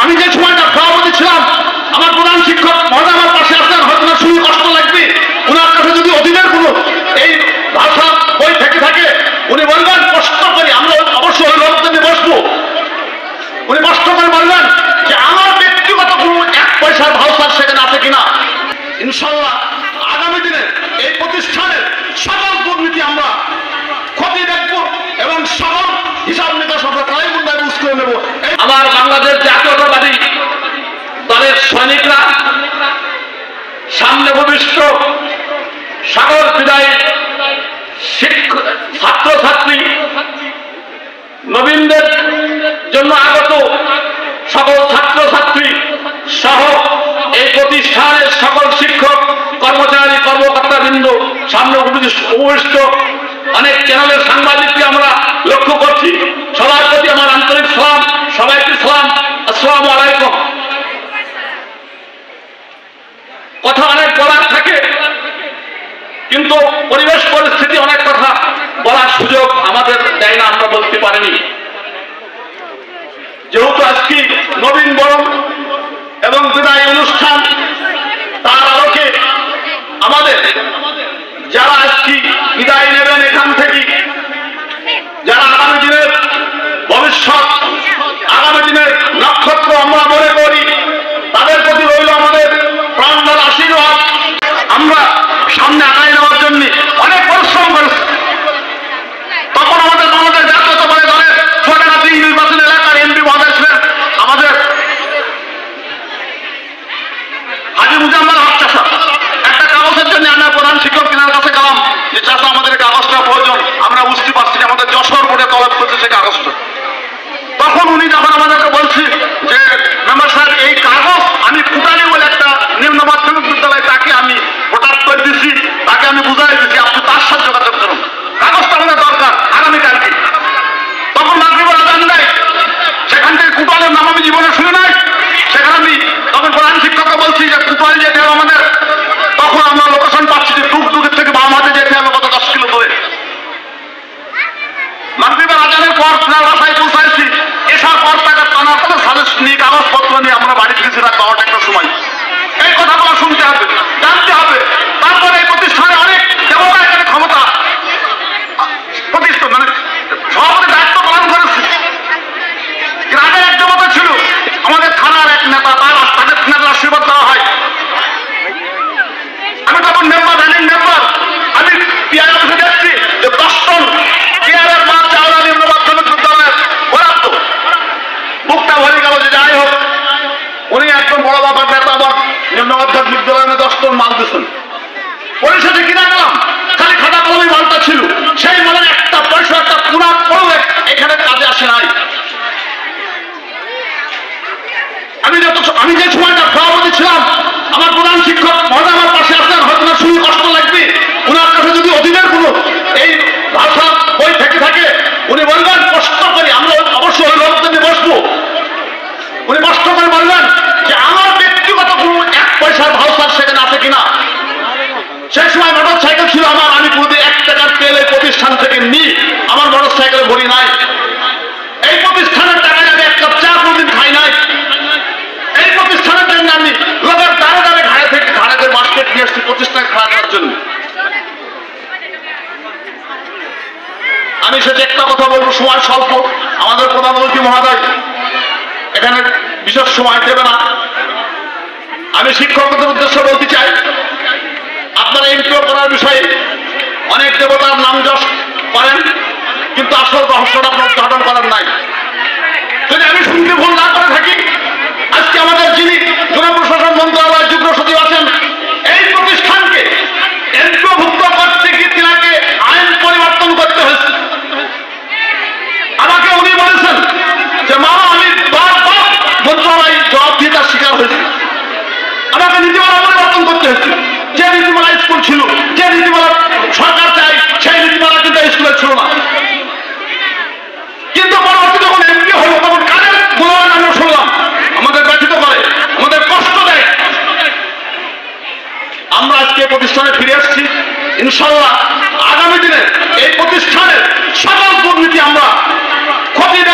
আমি যে সময়টা সভাপতি ছিলাম, আমার প্রধান শিক্ষক মহোদয় আমার পাশে আসলেন, হয়তো না শুনে কষ্ট লাগবে। ওনার কাছে যদি অধীনের কোনো এই ভাষা বই থেকে থাকে, উনি বলবেন কষ্ট করি, আমরা অবশ্যই অভিভাবকদের নিয়ে বসবো। উনি কষ্ট করে বললেন যে আমার ব্যক্তিগত কোনো 1 পয়সার ভাউচার সেখানে আছে কিনা। ইনশাল্লাহ আগামী দিনে এই প্রতিষ্ঠানের সকল দুর্নীতি আমরা খতিয়ে দেখবো এবং সকল হিসাব নিকাশ আমরা তাই মুন্ডায় বুঝ করে নেব। আমার বাংলাদেশ জাতীয়তাবাদী দলের সৈনিকরা, সামনে ভবিষ্যৎ সকল বিদায়ী ছাত্রছাত্রী, নবীনদের জন্য আগত সকল ছাত্রছাত্রী সহ এই প্রতিষ্ঠানের সকল শিক্ষক, কর্মচারী, কর্মকর্তাবৃন্দ, সামনে উপবিষ্ট অনেক চ্যানেলের সাংবাদিককে আমরা লক্ষ্য করছি। সবার প্রতি আমার আন্তরিক সালাম, সবাইকে সালাম, আসসালামু আলাইকুম। কথা অনেক বলার থাকে, কিন্তু পরিবেশ পরিস্থিতি অনেক কথা বলার সুযোগ আমাদের দেয় না, আমরা বলতে পারিনি। যেহেতু আজকে নবীন বরণ এবং বিদায় অনুষ্ঠান, তার আলোকে আমাদের যারা আজকে বিদায় নেবেন এখান থেকে, যারা আগামী দিনের ভবিষ্যৎ, আগামী দিনের নক্ষত্র আমরা মনে করি, তাদের প্রতি রইল আমাদের প্রাণদার আশীর্বাদ। আমরা সামনে আগায় নেওয়ার জন্য অনেক পরিশ্রম করেছি। তখন আমাদের বাংলাদেশ জাতীয়তাবাদী দলের চুয়াডাঙ্গা নির্বাচন এলাকার এমপি মহোদয় ছিলেন আমাদের হাজী মুজাম্মেল হক চাচা। একটা কাগজের জন্য আমরা প্রধান শিক্ষক কেনার কাছে গেলাম যে চাচা আমাদের কাগজটা প্রয়োজন, আমরা বুঝতে পারছি যে আমাদের যশোর বোর্ডে তলব করছে সেই কাগজটা। তখন উনি যখন আমাদেরকে বলছি যে মেম্বার সাহেব এই কাগজ আমি কুটালি বলে একটা নিম্ন মাধ্যমিক বিদ্যালয়, তাকে আমি প্রোটাক্ট করে দিচ্ছি, তাকে আমি বুঝাই দিচ্ছি, আপনি তার সাথে যোগাযোগ করুন, কাগজটা আমাদের দরকার আগামীকালকে। তখন মাগরিবের আযান দেয়, সেখান থেকে কুটালের নাম আমি জীবনে শুনে নাই। সেখানে আমি তখন প্রধান শিক্ষককে বলছি যে কুটাল যেতে হবে আমাদের। তখন আমরা লোকেশন পাচ্ছি যে টুকটুকের থেকে বাম হাতে যেতে হবে কত 10 কিলো দূরে। মাগরিবের আযানের পর বাসায় পৌঁছাইছি, এসার পর তাকে টানার কথা সাজেস্ট নিয়ে কাগজপত্র নিয়ে আমরা বাড়ি ফিরেছি রাত 12টা একটা সময়। এই কথাগুলো শুনতে হবে, জানতে হবে। তারপরে এই প্রতিষ্ঠানে অনেক দেবতা, এখানে ক্ষমতা প্রতিষ্ঠান মানে সভাপতি দায়িত্ব পালন করেছে। গ্রামের এক দেবতা ছিল আমাদের থানার এক নেতা, তাকে নেতার আশীর্বাদ দেওয়া হয়। আমি তখন মেম্বার, রানিং মেম্বার, আমি পিআই অফিসে দেখছি যে 10 টন চেয়ারের মাছ চাওলা নিম্ন মাধ্যমিক বিদ্যালয়ের বরাদ্দ। বুকটা ভরে গেল যে যাই হোক, উনি একদম বড় বাবার নেতা, আবার নিম্ন মাধ্যমিক বিদ্যালয়ে 10 টন মাল দিচ্ছেন। পরিষদে কিনা গেলাম, খালি খাতা কলমই মালটা ছিল, সেই মালের একটা পয়সা, একটা পুরা পড়ো এখানে কাজে আসে নাই। আমি যে সময়টা সভাপতি ছিলাম, আমার প্রধান শিক্ষক মহোদয় আমার পাশে আসলেন, হয়তো না শুনে কষ্ট লাগবে। ওনার কাছে যদি অধীনের কোনো এই ভাষা বই থেকে থাকে, উনি বলবেন কষ্ট করি, আমরা অবশ্যই অভিভাবকদের নিয়ে বসবো। উনি কষ্ট করে বললেন যে আমার ব্যক্তিগত কোনো 1 পয়সার ভাউচার সেখানে আছে কিনা। সেই সময় মোটর সাইকেল ছিল আমার, আমি প্রতি 1 টাকার তেল এই প্রতিষ্ঠান থেকে নিই, আমার মোটর সাইকেলে ভরি নাই। এই প্রতিষ্ঠানের টাকায় আমি 1 কাপ চা কোনদিন খাই নাই। এই প্রতিষ্ঠানের জন্য আমি লোকের দ্বারে দ্বারে ঘাড়ে থেকে ঘাড়েদের মার্কেট নিয়ে এসেছি প্রতিষ্ঠান খাওয়া করার জন্য। আমি সেটা একটা কথা বলবো, সময় স্বল্প, আমাদের প্রধানমন্ত্রী মহোদয় এখানে বিশেষ সময় দেবে না। আমি শিক্ষকদের উদ্দেশ্যে বলতে চাই, আপনারা এমপিও করার বিষয়ে অনেক দেবতার নাম যশ করেন, কিন্তু আসল রহস্যটা আপনার উদ্ঘাটন করার নাই। যদি আমি শুনতে ভুল না করে থাকি, আজকে আমাদের যিনি জনপ্রশাসন মন্ত্রণালয়ের যুগ্ম সচিব আছেন, এই প্রতিষ্ঠানকে এমপিওভুক্ত করতে গিয়ে তিনাকে আইন পরিবর্তন করতে হয়েছে। আমাকে উনি বলেছেন যে মামা আমি বারবার মন্ত্রণালয় জবাবদিহিতার শিকার হয়েছি, আমাকে নীতিমালা পরিবর্তন করতে হয়েছে। যে নীতিমালা স্কুল ছিল, যে নীতিমালা সরকার চাই, সেই নীতিমালা কিন্তু স্কুলে ছিল না। কিন্তু পরবর্তী যখন এমপি হলো, তখন কাদের গুণগান আমরা শুনলাম, আমাদের ব্যথিত করে, আমাদের কষ্ট দেয়। আমরা আজকে প্রতিষ্ঠানে ফিরে এসেছি। ইনশাল্লাহ আগামী দিনে এই প্রতিষ্ঠানের সকল দুর্নীতি আমরা খতিয়ে